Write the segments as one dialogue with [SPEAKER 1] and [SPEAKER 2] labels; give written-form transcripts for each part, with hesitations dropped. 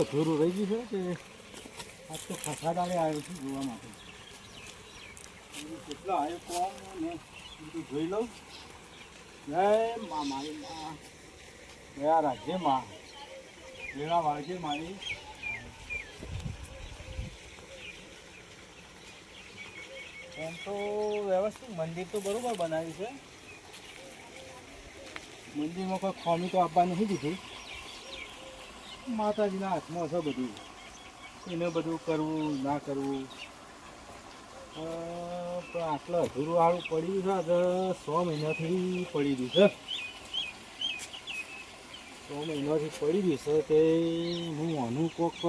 [SPEAKER 1] અધૂરું રહી ગયું છે કે આજ તો ખસાદારે આવ્યો છું જોવા માટે. કેટલો આવ્યો કોમ ને બધું જોઈ લઉં. જય મા મારી મા, જયા રાજ્ય મા, વેળા વાળજે મારી. એમ તો વ્યવસ્થિત મંદિર તો બરોબર બનાવ્યું છે. મંદિરમાં કોઈ ખામી તો આપવા નથી દીધું. માતાજીના હાથમાં છે બધું, એને બધું કરવું ના કરવું. પણ આટલું અધૂરું વાળું પડ્યું છે. આજે 100 મહિનાથી પડી ગયું છે. 100 મહિનાથી પડી ગયું છે તે હું આનું કોક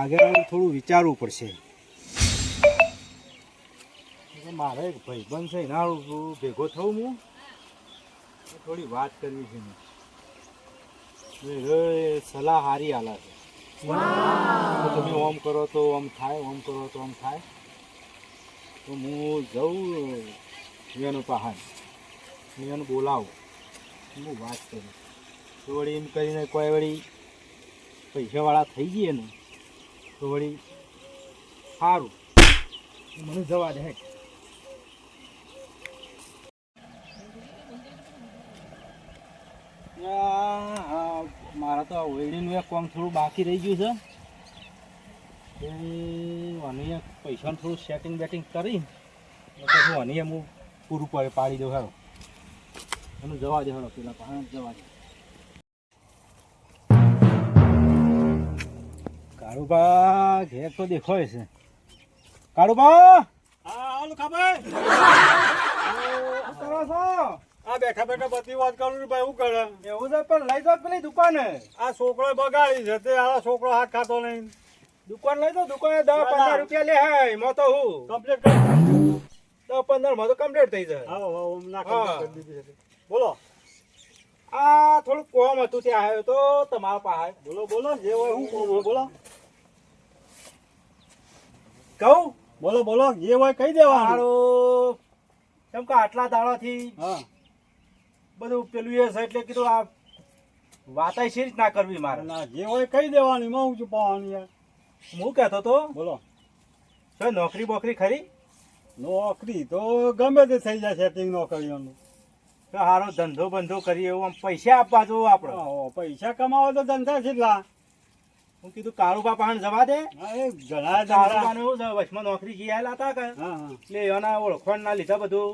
[SPEAKER 1] આગળ થોડું વિચારવું પડશે. મારે એક ભાઈબંધ છે એના ભેગો થવું હું થોડી વાત કરવી છે. સલાહ સારી આલા છે. તમે ઓમ કરો તો ઓમ થાય, ઓમ કરો તો ઓમ થાય. તો હું જઉં એનું પહાડ, એને બોલાવું, હું વાત કરું. તો વળી એમ કરીને કોઈ વળી પૈસાવાળા થઈ જઈએ ને તો વળી સારું, મને જવા દે. મારા તો આ ઓયડીનું એક કામ થોડું બાકી રહી ગયું છે. અને પૈસાનું થોડું સેટિંગ બેટિંગ કરી પછી અને હું પૂરું પાડી દઉં. હારો એનું જવા દે. હારો પેલા પાણી જવા દે. કાળુબા ઘેર તો દેખાય છે. કાળુબા,
[SPEAKER 2] હા લુખાભાઈ,
[SPEAKER 1] શું કરો છો?
[SPEAKER 2] આ બેઠા બેઠા બધી વાત કરું છું ભાઈ. શું કરે
[SPEAKER 1] એવું છે? પણ લઈ જાઓ પેલી દુકાને.
[SPEAKER 2] આ છોકરો બગાડી છે તે આ છોકરો હાથ ખાતો નહીં.
[SPEAKER 1] દુકાન લઈ જાઓ. દુકાને 10-15 રૂપિયા લે. હાય મો તો હું
[SPEAKER 2] કમ્પ્લીટ કરી
[SPEAKER 1] 10-15 માં તો કમ્પ્લીટ થઈ જાય.
[SPEAKER 2] હા ના કરી દીધી છે. બોલો.
[SPEAKER 1] આ થોડું કોમ હતું ત્યાં આવ્યો તો તમારા પાસે.
[SPEAKER 2] બોલો બોલો જે હોય હું કહું બોલો.
[SPEAKER 1] કહું?
[SPEAKER 2] બોલો બોલો જે હોય કહી દેવાનું.
[SPEAKER 1] સારું. કેમ કે આટલા દાડાથી
[SPEAKER 2] હા
[SPEAKER 1] બધું પેલું એ છે એટલે કીધું આ વાતાય શી રીત ના કરવી મારે.
[SPEAKER 2] ના જે હોય કહી દેવાની. માં હું છુપાવાની યાર.
[SPEAKER 1] હું કહેતો તો
[SPEAKER 2] બોલો.
[SPEAKER 1] શું નોકરી બોકરી ખરી?
[SPEAKER 2] નોકરી તો ગમે તે થઈ જાય સેટિંગ નોકરીઓનું.
[SPEAKER 1] તો સારો ધંધો બંધો કરીએ એવું આમ પૈસા આપવા જોવું આપણે.
[SPEAKER 2] પૈસા કમાવો તો ધંધા કેટલા.
[SPEAKER 1] હું કીધું કાળુબા પાસે જવા દે.
[SPEAKER 2] હા એ ઘણા
[SPEAKER 1] કાળુબાને શું છે વચમાં નોકરી ગયેલા હતા કે
[SPEAKER 2] હા હા
[SPEAKER 1] એટલે એના ઓળખણ ના લીધા બધું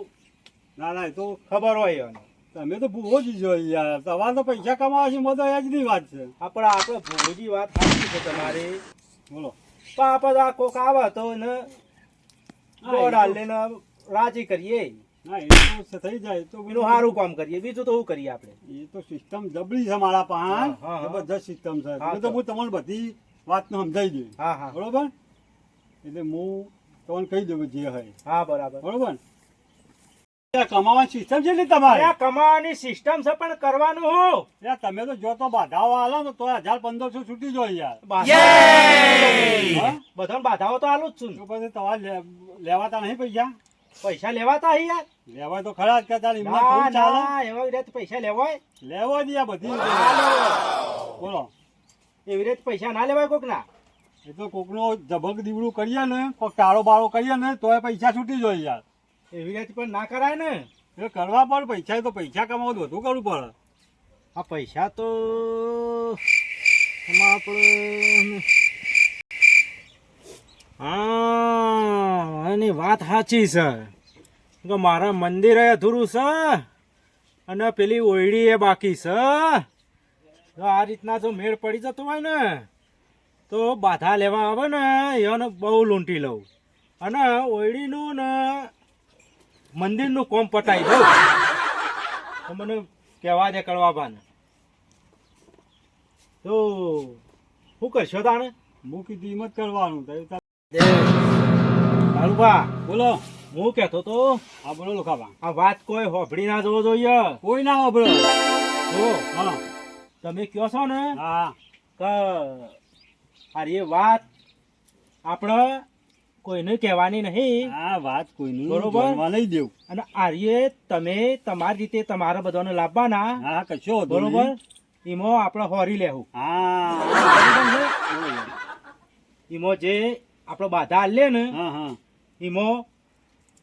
[SPEAKER 2] ના ના એ તો
[SPEAKER 1] ખબર હોય એને.
[SPEAKER 2] તમે તો ભૂવો જ જોઈ યાર. તમારે તો પૈસા કમાવા છે મો તો એ જ ની વાત છે.
[SPEAKER 1] આપણે ભોજી વાત સાચી છે તમારી.
[SPEAKER 2] બોલો.
[SPEAKER 1] પણ આપણે આ કોક આવે તો એને દોડ હાલે ને રાજી કરીએ.
[SPEAKER 2] ના એ તો થઈ જાય તો
[SPEAKER 1] એનું સારું કામ કરીએ. બીજું તો શું કરીએ આપણે?
[SPEAKER 2] એ તો સિસ્ટમ જબરી છે મારા પાસે.
[SPEAKER 1] હા, હા.
[SPEAKER 2] જબરજસ્ત સિસ્ટમ છે.
[SPEAKER 1] હા,
[SPEAKER 2] તો હું તમને બધી વાતને સમજાઈ દઉં.
[SPEAKER 1] હા હા
[SPEAKER 2] બરોબર. એટલે હું તમને કહી દઉં જે હોય.
[SPEAKER 1] હા બરાબર.
[SPEAKER 2] બરોબર. કમાવાની સિસ્ટમ છે ને તમારે.
[SPEAKER 1] આ કમાવાની સિસ્ટમ છે પણ કરવાનું હું.
[SPEAKER 2] યાર તમે તો જો તો બાધાઓ આલો ને તો 1000-1500 છૂટી જાય યાર.
[SPEAKER 1] બધાને બાધાઓ તો આલું જ છું.
[SPEAKER 2] તો પછી તમારે લેવાતા નહીં પૈસા.
[SPEAKER 1] પૈસા લેવાતા હી યાર.
[SPEAKER 2] લેવાય તો ખરા જ કરતા એમને
[SPEAKER 1] ના
[SPEAKER 2] થોડું ચાલે.
[SPEAKER 1] ના એવા રીતે પૈસા લેવાય?
[SPEAKER 2] લેવા દે આ બધી. બોલો.
[SPEAKER 1] એવી રીતે પૈસા ના લેવાય કોક ના.
[SPEAKER 2] એ તો કોકનો જબક દીવડું કરીએ ને કોક ટાળો બાળો કરીએ ને તો પૈસા છૂટી જાય યાર.
[SPEAKER 1] એવી રીતે પણ ના કરાય ને.
[SPEAKER 2] એ કરવા પડે. પૈસા તો પૈસા કમાવો તો વધુ કરવું પડે.
[SPEAKER 1] આ પૈસા તો આપણે હા એની વાત સાચી છે કે મારા મંદિરે અધૂરું છે અને પેલી ઓયડી એ બાકી છે. જો આ રીતના જો મેળ પડી જતો હોય ને તો બાધા લેવા આવે ને એને બહુ લૂંટી લઉં અને ઓયડીનું ને મંદિરનું કોમ પટાઈ દઉં. તો મને કહેવા દે કરવા બાને તો શું કરશો તાણે?
[SPEAKER 2] મૂકી હિંમત કરવાનું.
[SPEAKER 1] કાળુબા
[SPEAKER 2] બોલો.
[SPEAKER 1] હું કહેતો તો
[SPEAKER 2] હા બોલો લોખાબા.
[SPEAKER 1] આ વાત કોઈ હોભળી ના જવો જોઈએ.
[SPEAKER 2] કોઈ ના વાપરો.
[SPEAKER 1] જો
[SPEAKER 2] હા
[SPEAKER 1] તમે કહો છો ને
[SPEAKER 2] હા
[SPEAKER 1] કે આ એ વાત આપણે કોઈને કહેવાની નહીં.
[SPEAKER 2] આ વાત કોઈનું
[SPEAKER 1] બરોબર.
[SPEAKER 2] જાણવા નહીં દેવું.
[SPEAKER 1] અને આર્ય તમે તમારી રીતે તમારા બધાને લાવવાના.
[SPEAKER 2] હા કશો વાંધો
[SPEAKER 1] બરોબર.
[SPEAKER 2] નહીં.
[SPEAKER 1] એમાં આપણે હોરી લેવું
[SPEAKER 2] હા
[SPEAKER 1] એમાં જે આપણો બાધા લે ને
[SPEAKER 2] હા હા
[SPEAKER 1] એમાં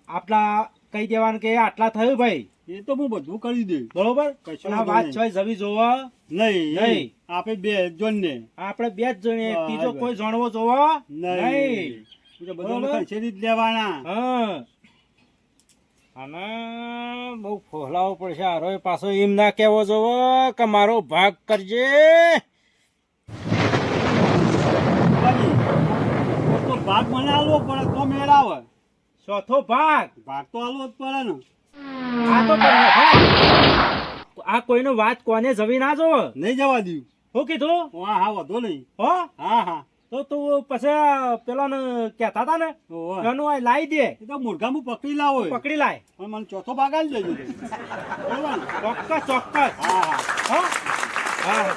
[SPEAKER 1] આપણા કહી દેવાનું કે આટલા થયું ભાઈ
[SPEAKER 2] એ તો હું બધું કરી દઈશ
[SPEAKER 1] બરોબર
[SPEAKER 2] કશું
[SPEAKER 1] અને આ
[SPEAKER 2] વાંધો
[SPEAKER 1] વાત
[SPEAKER 2] નહીં.
[SPEAKER 1] છોય જવી જોવા
[SPEAKER 2] નહીં
[SPEAKER 1] નહીં.
[SPEAKER 2] આપણે બે જોઈને
[SPEAKER 1] આપણે બે જ જોઈએ ત્રીજો
[SPEAKER 2] બરાબર.
[SPEAKER 1] કોઈ જાણવો જોવા નહીં
[SPEAKER 2] નહીં એ તો બધાને
[SPEAKER 1] બરોબર.
[SPEAKER 2] ખસેડી જ લેવાના
[SPEAKER 1] હા અને બહુ ફોલાવવો પડશે હારો પાછો એમ ના કહેવો જોવો કે મારો ભાગ કરજે
[SPEAKER 2] બાજી, તો ભાગ મને આલવો પડે તો મેળ આવે
[SPEAKER 1] ચોથો ભાગ
[SPEAKER 2] ભાગ તો આલવો જ પડે ને
[SPEAKER 1] આ તો કોઈનો ભાગ. આ કોઈનો વાત કોને જવી ના જોવો
[SPEAKER 2] નહીં જવા દઉં
[SPEAKER 1] શું કીધું
[SPEAKER 2] હા હા વધો નહીં
[SPEAKER 1] હો
[SPEAKER 2] હા હા
[SPEAKER 1] તો તું પછી પેલા કહેતા હતા ને
[SPEAKER 2] ઓવે.
[SPEAKER 1] એનું આ લાવી દે
[SPEAKER 2] એ તો મુરઘામાં પકડી લાવો
[SPEAKER 1] પકડી લાય
[SPEAKER 2] પણ મને ચોથો ભાગ આલી દેજો બરાબર ને?
[SPEAKER 1] ચોક્કસ ચોક્કસ
[SPEAKER 2] હા હા
[SPEAKER 1] હા હા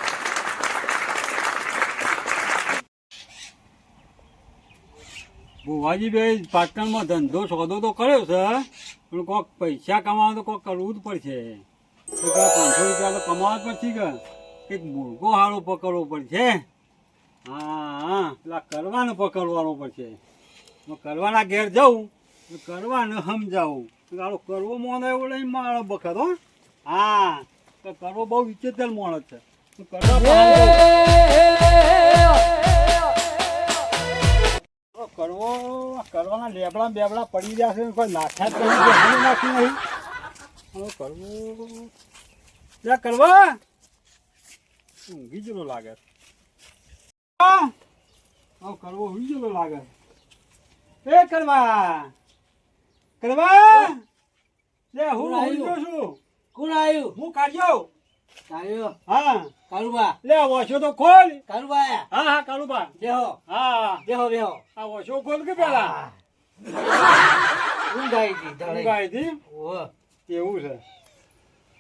[SPEAKER 2] ભુવાજી બે પાટણમાં ધંધો સોદો તો કર્યો છે પણ કોક પૈસા કમાવા તો કોક કરવું જ પડશે તો કે 500 રૂપિયા તો કમાવા જ પડશે કે એક મુર્ગો હારો પકડવો પડશે હા હા પેલા કરવાનો પકડવાનો પડશે હું કરવાના ઘેર જાઉં તો કરવાને સમજાવું ગાળો કરવો મોનો એવો લઈને મારો બખત હો હા તો કરવો બહુ વિચિત્ર માણસ છે તો કરવા કરવાના લેબડા બેબડા પડી રહ્યા છે કોઈ નાખ્યા જ નહીં બેહાડી નાખ્યું નહીં હવે કરવું લે કરવા ઊંઘી જેલો લાગે હવે કરવો ઊંઘી જેલો લાગે એ કરવા કરવા લે હું ઊંઘી ગયો છું
[SPEAKER 3] કોણ આવ્યું?
[SPEAKER 2] હું કાઢ્યો
[SPEAKER 3] કાળિયો,
[SPEAKER 2] હા
[SPEAKER 3] કાળુબા,
[SPEAKER 2] લે વોશો તો ખોલ
[SPEAKER 3] કાળુબા આયા.
[SPEAKER 2] હા હા કાળુબા
[SPEAKER 3] બેહો,
[SPEAKER 2] હા
[SPEAKER 3] બેહો, બેહો.
[SPEAKER 2] આ વોશો ખોલ કે પેલા
[SPEAKER 3] ઊંઘ આવી ગઈ, ઢળે.
[SPEAKER 2] ઊંઘાઈ હતી
[SPEAKER 3] ઓહો.
[SPEAKER 2] એવું છે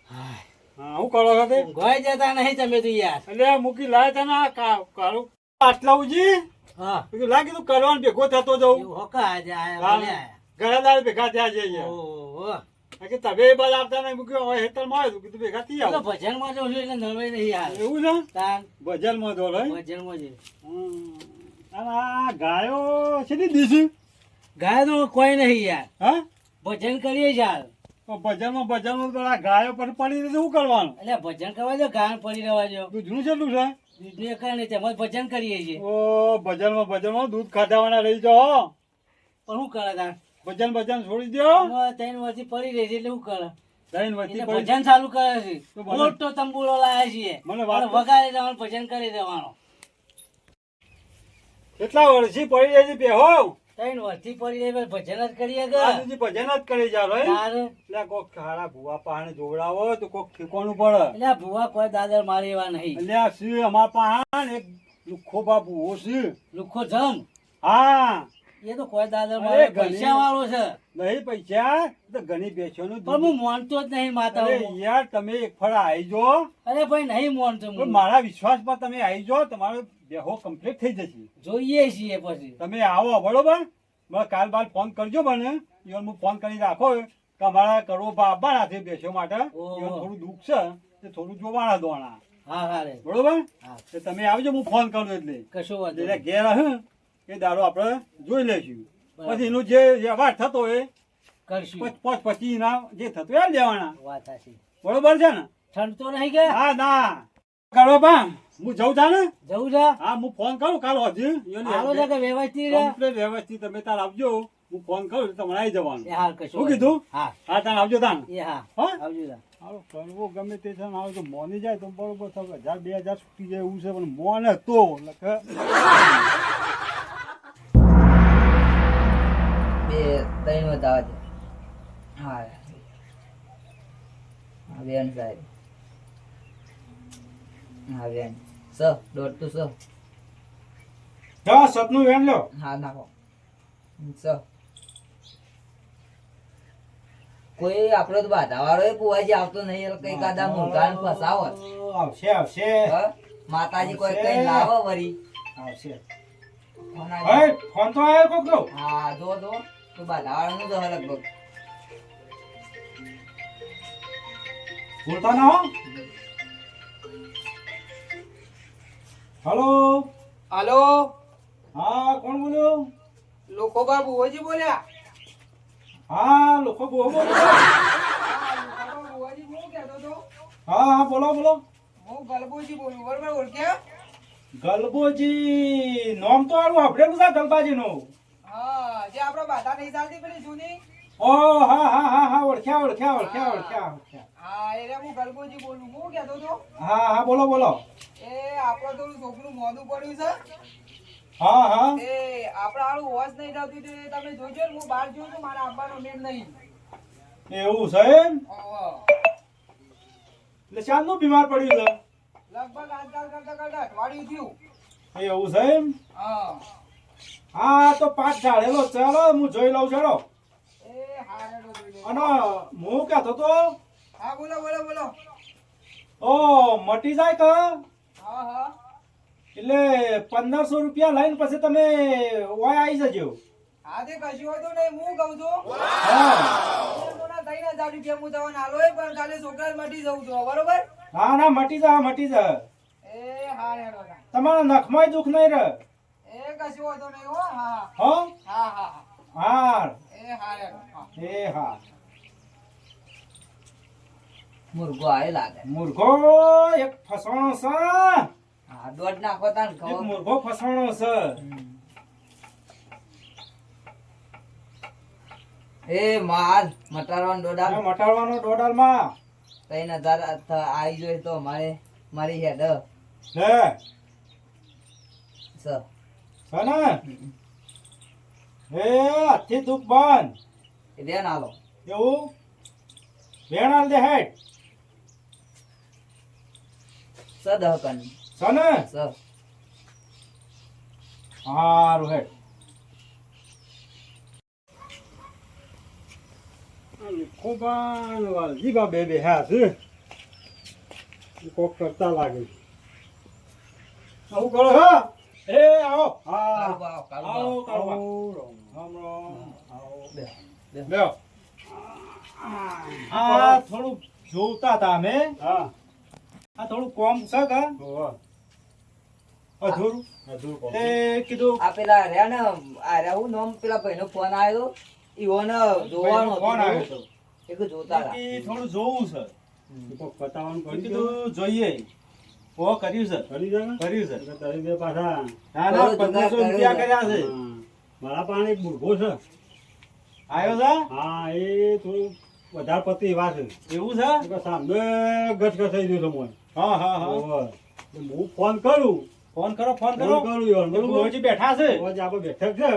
[SPEAKER 3] હાય.
[SPEAKER 2] હા હું કરો છો તે
[SPEAKER 3] ઊંઘવાય જતા નહીં તમે તો યાર.
[SPEAKER 2] એટલે આ મૂકી લાય તને આ કાળું આટલા ઉજી
[SPEAKER 3] હા.
[SPEAKER 2] કીધું લાગે તું કરવાનું ભેગો થતો જાઉં
[SPEAKER 3] એવું હોકા આજે આયા, ભલે આયા.
[SPEAKER 2] ઘણા દાડ ભેગા થયા છે અહીંયા
[SPEAKER 3] ઓહો.
[SPEAKER 2] કે તમે એ બાદ આવતા નહીં મૂક્યો હવે હેતરમાં આવ્યું કીધું ભેગા થઈ
[SPEAKER 3] તો
[SPEAKER 2] આવો
[SPEAKER 3] ભજનમાં જઉં છું એટલે નવાઈ નહીં યાર.
[SPEAKER 2] એવું છે
[SPEAKER 3] તાન
[SPEAKER 2] ભજનમાં તો લઈ
[SPEAKER 3] ભજનમાં જ.
[SPEAKER 2] અને આ ગાયો છે ને દીધી
[SPEAKER 3] ગાય તો કોઈ નહીં યાર.
[SPEAKER 2] હા
[SPEAKER 3] ભજન કરીએ યાર.
[SPEAKER 2] તો ભજનમાં તો આ ગાયો પર પડી રહી શું કરવાનું
[SPEAKER 3] એટલે ભજન કરવા જો ગાય પડી રહેવા જો.
[SPEAKER 2] દૂધનું કેટલું છે
[SPEAKER 3] બીજું કઈ નહીં, તેમાં ભજન કરીએ છીએ.
[SPEAKER 2] ઓ ભજનમાં દૂધ ખાધાવાના રહી જાઓ
[SPEAKER 3] પણ શું કરે તાન?
[SPEAKER 2] ભજન છોડી દો
[SPEAKER 3] આમાં ત્રણ વર્ષથી પડી રહી છે એટલે શું કરે?
[SPEAKER 2] જઈને વચ્ચે
[SPEAKER 3] એટલે
[SPEAKER 2] પડી
[SPEAKER 3] ભજન ચાલુ કરે છે.
[SPEAKER 2] તો ભલે.
[SPEAKER 3] મોટો તંબુરો લાયા છીએ.
[SPEAKER 2] મને વાત
[SPEAKER 3] અને વગાડી દેવાનું, ભજન કરી દેવાનો.
[SPEAKER 2] કેટલા વર્ષથી પડી જાય છે બેહો
[SPEAKER 3] ત્રણ વર્ષથી પડી રહી એટલે ભજન જ કરીએ કે.
[SPEAKER 2] આ સુધી ભજન જ કરી જાવ
[SPEAKER 3] તારે
[SPEAKER 2] એટલે કોક ખાડા ભૂવા પહાણે જોવડાવો તો કોક ઠેકવાનું પડે
[SPEAKER 3] એટલે આ ભૂવા કોઈ દાદર મારે એવા નહીં.
[SPEAKER 2] એટલે આ સિંહ અમાર પહાણ એક લુખ્ખો બાપુ ઓ સિંહ
[SPEAKER 3] લુખ્ખો જમ
[SPEAKER 2] હા
[SPEAKER 3] એ તો કોઈ દાદર
[SPEAKER 2] અરે
[SPEAKER 3] મારે
[SPEAKER 2] ઘણી-
[SPEAKER 3] પૈસા વાળો છે.
[SPEAKER 2] નહીં પૈસા તો ઘણી બેસવાનું
[SPEAKER 3] પણ હું માનતો જ નહીં માતા.
[SPEAKER 2] અરે યાર તમે એક ફળ આવી જો
[SPEAKER 3] અરે ભાઈ નહીં માનતો
[SPEAKER 2] તો
[SPEAKER 3] હું.
[SPEAKER 2] મારા વિશ્વાસ પર તમે આવી જો તમારો બેહો કમ્પ્લીટ થઈ જશે
[SPEAKER 3] જોઈએ છીએ પછી.
[SPEAKER 2] તમે આવો બરોબર મને કાલ બાદ ફોન કરજો મને ઈવન હું ફોન કરી રાખો કે અમારા કરોડો આવવાના છે બેસ્યો માટે
[SPEAKER 3] ઓહો.
[SPEAKER 2] ઈવન થોડું દુઃખ છે તે થોડું જોવાના દોણા
[SPEAKER 3] હા હા રે.
[SPEAKER 2] બરોબર
[SPEAKER 3] હા.
[SPEAKER 2] તો તમે આવજો હું ફોન કરું એટલે
[SPEAKER 3] કશો વાંધો
[SPEAKER 2] એટલે
[SPEAKER 3] નહીં.
[SPEAKER 2] ઘેર હે એ દાડો આપણે જોઈ લઈશું
[SPEAKER 3] બરાબર.
[SPEAKER 2] પછી એનું જે વ્યવહાર થતો હોય
[SPEAKER 3] કરશું.
[SPEAKER 2] પાંચ પછી ના જે થતું હોય એ લેવાના
[SPEAKER 3] વાત સાચી.
[SPEAKER 2] બરોબર છે ને
[SPEAKER 3] ઠંડ તો નહીં કે?
[SPEAKER 2] ના ના કરો બા હું જઉં તા ને
[SPEAKER 3] જવું છે?
[SPEAKER 2] હા હું ફોન કરું કાલ હજી
[SPEAKER 3] હાલો છે કે વ્યવસ્થિત રે?
[SPEAKER 2] કમ્પ્લીટ વ્યવસ્થિત તમે તાર આવજો હું ફોન કરું એટલે તમારે આવી જવાનું
[SPEAKER 3] એ હા, કશો
[SPEAKER 2] શું કીધું
[SPEAKER 3] હા
[SPEAKER 2] હા તાર આવજો તાન
[SPEAKER 3] એ હા
[SPEAKER 2] હા?
[SPEAKER 3] આવજો તા.
[SPEAKER 2] હાલો કરવો ગમે તે છે ને આવે તો મોની જાય તો બરોબર થશે 1000 2000 છૂટી જાય એવું છે પણ મોને તો એટલે
[SPEAKER 4] બે ત્રણ બતાવે છે હા હા બેન સાહેબ હા બેન દોઢ ટુ
[SPEAKER 1] જા સતનું વેણ લો
[SPEAKER 4] હા નાખો કોઈ આપડે તો બાધાવાળો એ બુવાજી આવતો નહીં એટલે કઈ કાદા મુરઘાને ફસાવો
[SPEAKER 1] આવશે આવશે
[SPEAKER 4] હ? માતાજી કોઈ કઈ લાવો વરી
[SPEAKER 1] આવશે
[SPEAKER 4] ફોન આવ્યો.
[SPEAKER 1] હે ફોન તો આવ્યો કોક નો
[SPEAKER 4] હા જો તો બાધાવાળાનું જ હવે લગભગ
[SPEAKER 1] બોલતા ના હો હલો
[SPEAKER 5] હાલો
[SPEAKER 1] હા કોણ બોલ્યો
[SPEAKER 5] લોકો બાબુ હોજી બોલ્યા
[SPEAKER 1] હા લોકો બોલો
[SPEAKER 5] હોજી હું કહેતો તો
[SPEAKER 1] હા હા બોલો બોલો
[SPEAKER 5] હું ગલબોજી બોલું બરોબર ઓળખ્યા
[SPEAKER 1] ગલબોજી નામ તો આવું આપડેલું છે ગલબાજી નું
[SPEAKER 5] હા જે આપડે બાધા નહીં ચાલતી પેલી જૂની
[SPEAKER 1] ઓ હા હા હા હા ઓળખ્યા ઓળખ્યા ઓળખ્યા ઓળખ્યા ઓળખ્યા
[SPEAKER 5] હા એટલે હું ગલબોજી બોલું હું કહેતો તો
[SPEAKER 1] હા હા બોલો બોલો
[SPEAKER 5] એ આપડે થોડું છોકરું મોઢું પડ્યું છે
[SPEAKER 1] હા હા
[SPEAKER 5] એ આપડે આનું હોશ નહીં થતું તે તમે જોજો ને હું બહાર જોઉં છું મારા આપવાનો મેળ નહીં
[SPEAKER 1] એવું છે એમ
[SPEAKER 5] ઓહો.
[SPEAKER 1] એટલે ચાંદનું બીમાર પડ્યું છે
[SPEAKER 5] લગભગ આજકાલ કરતા કરતા અઠવાડિયું થયું
[SPEAKER 1] એવું છે એમ
[SPEAKER 5] હા
[SPEAKER 1] હા તો પાંચ ઝાડેલો ચાલો હું જોઈ લઉં ચાલો
[SPEAKER 5] એ હા હેડો જોઈ લો.
[SPEAKER 1] અને હું કહેતો તો
[SPEAKER 5] હા બોલો બોલો બોલો
[SPEAKER 1] ઓ મટી જાય કે
[SPEAKER 5] હા હા
[SPEAKER 1] એટલે 1500 રૂપિયા લઈને પછી તમે ઓય આવી જજો
[SPEAKER 5] હા તે કશું હોતું નહીં હું કહું છું
[SPEAKER 1] હા
[SPEAKER 5] 3000 રૂપિયા હું તમને આલોય પણ કાલે છોકરા મટી જવું છું બરોબર
[SPEAKER 1] ના ના મટી જા મટી જા
[SPEAKER 5] એ હા હેડો તા.
[SPEAKER 1] તમારા નખમાંય દુઃખ નહીં રહે
[SPEAKER 5] એ કશું હોતું નહીં હો હા
[SPEAKER 1] હો
[SPEAKER 5] હા હા
[SPEAKER 1] હા
[SPEAKER 5] એ હા હેડો હા
[SPEAKER 1] એ હા
[SPEAKER 4] મુર્ગો આયો લાગે
[SPEAKER 1] મુર્ગો એક ફસવાનો છે
[SPEAKER 4] હા દોઢ નાખો તાન
[SPEAKER 1] એક
[SPEAKER 4] ખબર
[SPEAKER 1] મુર્ગો ફસવાનો છે
[SPEAKER 4] એ માર મટારવાનો દોડા
[SPEAKER 1] આ મટાડવાનો ડોડાલમાં
[SPEAKER 4] 3000 આવી જોઈએ તો મારી હેડ
[SPEAKER 1] લે
[SPEAKER 4] સ
[SPEAKER 1] છે ને એ હાથથી દુઃખ બંધ
[SPEAKER 4] રેન આલો
[SPEAKER 1] એવું વેણાલ દે હેડ
[SPEAKER 4] સ દહકન
[SPEAKER 1] છે ને
[SPEAKER 4] સ
[SPEAKER 1] હારું હેડ
[SPEAKER 2] ખોબાન વાલજીબા બે બેહ્યા છે કોક કરતા લાગે
[SPEAKER 1] આવું કરો હા એ આવો
[SPEAKER 2] હા
[SPEAKER 1] આવો કાળુબા. રામ રામ આવો બેહો. આ થોડું જોતા હતા અમે
[SPEAKER 2] હા
[SPEAKER 1] આ થોડું કોમ છે કે અધૂરું તે કીધું
[SPEAKER 4] આ પેલા રહ્યા ને આ રહ્યા હું નામ પેલા ભાઈનો ફોન આવ્યો ઈવોને જોવાનો
[SPEAKER 1] ફોન આવ્યો હતો
[SPEAKER 4] એક જોતા હતા
[SPEAKER 1] એ થોડું જોવું છે
[SPEAKER 2] કોક પતાવાનું
[SPEAKER 1] મેં
[SPEAKER 2] કરી
[SPEAKER 1] કીધું જોઈએ ઓ કર્યું છે
[SPEAKER 2] કરી દે ને
[SPEAKER 1] કર્યું છે
[SPEAKER 2] એટલે તારી બે પાછા
[SPEAKER 1] ના ના
[SPEAKER 4] થોડું
[SPEAKER 1] 1500 રૂપિયા કર્યા છે
[SPEAKER 2] હા. મારા પાસે એક મુર્ગો છે
[SPEAKER 1] આવ્યો છે
[SPEAKER 2] હા એ થોડું વધારે પતિ એવા છે
[SPEAKER 1] એવું છે
[SPEAKER 2] તો સામે ગચ ગચાઈ ગયો છે મને
[SPEAKER 1] હા હા હા
[SPEAKER 2] હું ફોન કરું
[SPEAKER 1] ફોન કરો ફોન
[SPEAKER 2] ફોન
[SPEAKER 1] કરો
[SPEAKER 2] કરું યાર
[SPEAKER 1] એ
[SPEAKER 2] બરોબર
[SPEAKER 1] ભુવોજી બેઠા છે
[SPEAKER 2] હવે આપણે બેઠક છે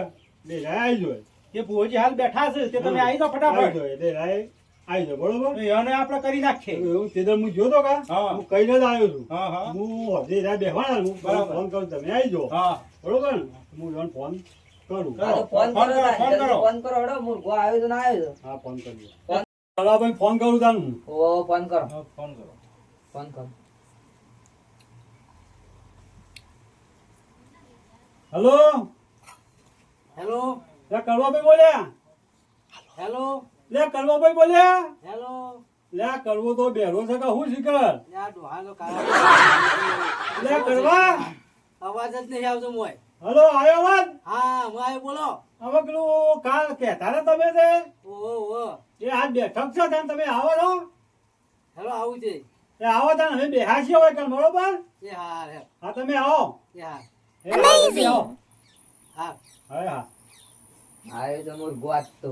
[SPEAKER 2] બે આવી જોઈએ
[SPEAKER 1] એ ભુવોજી હાલ બેઠા છે તે તમે આવી જાઓ
[SPEAKER 2] આવી
[SPEAKER 1] ફટાફટ
[SPEAKER 2] જોઈએ એટલે આવી જાય બરોબર
[SPEAKER 1] એને આપણે કરી નાખીએ
[SPEAKER 2] એવું તે હું જોતો કા
[SPEAKER 1] હા.
[SPEAKER 2] હું કઈને જ આવ્યો છું
[SPEAKER 1] હા હા
[SPEAKER 2] હું હજી રહ્યા બેસવાના હું
[SPEAKER 1] બરાબર.
[SPEAKER 2] ફોન કરું તમે આવી જાઓ
[SPEAKER 1] હા
[SPEAKER 2] બરોબર ને હું એને ફોન કરું
[SPEAKER 1] કરો.
[SPEAKER 4] આ તો ફોન
[SPEAKER 1] ફોન
[SPEAKER 4] કરો
[SPEAKER 1] કરો,
[SPEAKER 4] તાન,
[SPEAKER 1] ફોન
[SPEAKER 4] જલ્દી
[SPEAKER 1] કરો.
[SPEAKER 4] ફોન કરો હડો મુર્ગો આવ્યો તો ના આવ્યો
[SPEAKER 2] હા ફોન કરજો
[SPEAKER 4] ફોન.
[SPEAKER 2] ભાઈ ફોન કરું તાનું
[SPEAKER 4] તો ઓ ફોન કરો
[SPEAKER 1] હા, ફોન કરો
[SPEAKER 4] ફોન કરો
[SPEAKER 2] હલો
[SPEAKER 3] હેલો
[SPEAKER 2] લે કરવાભાઈ બોલ્યા
[SPEAKER 3] હેલો
[SPEAKER 2] લે કરવાભાઈ બોલ્યા
[SPEAKER 3] હેલો
[SPEAKER 2] લે કરવો તો બેરો છે કે હું શીખર
[SPEAKER 3] યા ડોહાનો કાળા
[SPEAKER 2] લે કરવા
[SPEAKER 3] અવાજ જ નહીં આવતો મોય
[SPEAKER 2] હલો આયો વાત
[SPEAKER 3] હા હું આયો બોલો
[SPEAKER 2] હવે પેલું કાલ કહેતા ને તમે તે
[SPEAKER 3] ઓહો
[SPEAKER 2] એ આજ બેઠક છે તાન તમે આવો છો
[SPEAKER 3] હેલો આવું છે
[SPEAKER 2] એ આવો તાન અમે બેહાશી હોય કાલ બરોબર
[SPEAKER 3] એ હા હે
[SPEAKER 2] હા તમે આવો
[SPEAKER 3] એ હા
[SPEAKER 2] એ આવો તમે આવો
[SPEAKER 3] હા
[SPEAKER 2] હા હા
[SPEAKER 4] આવ્યો તો મુર્ગો આજ તો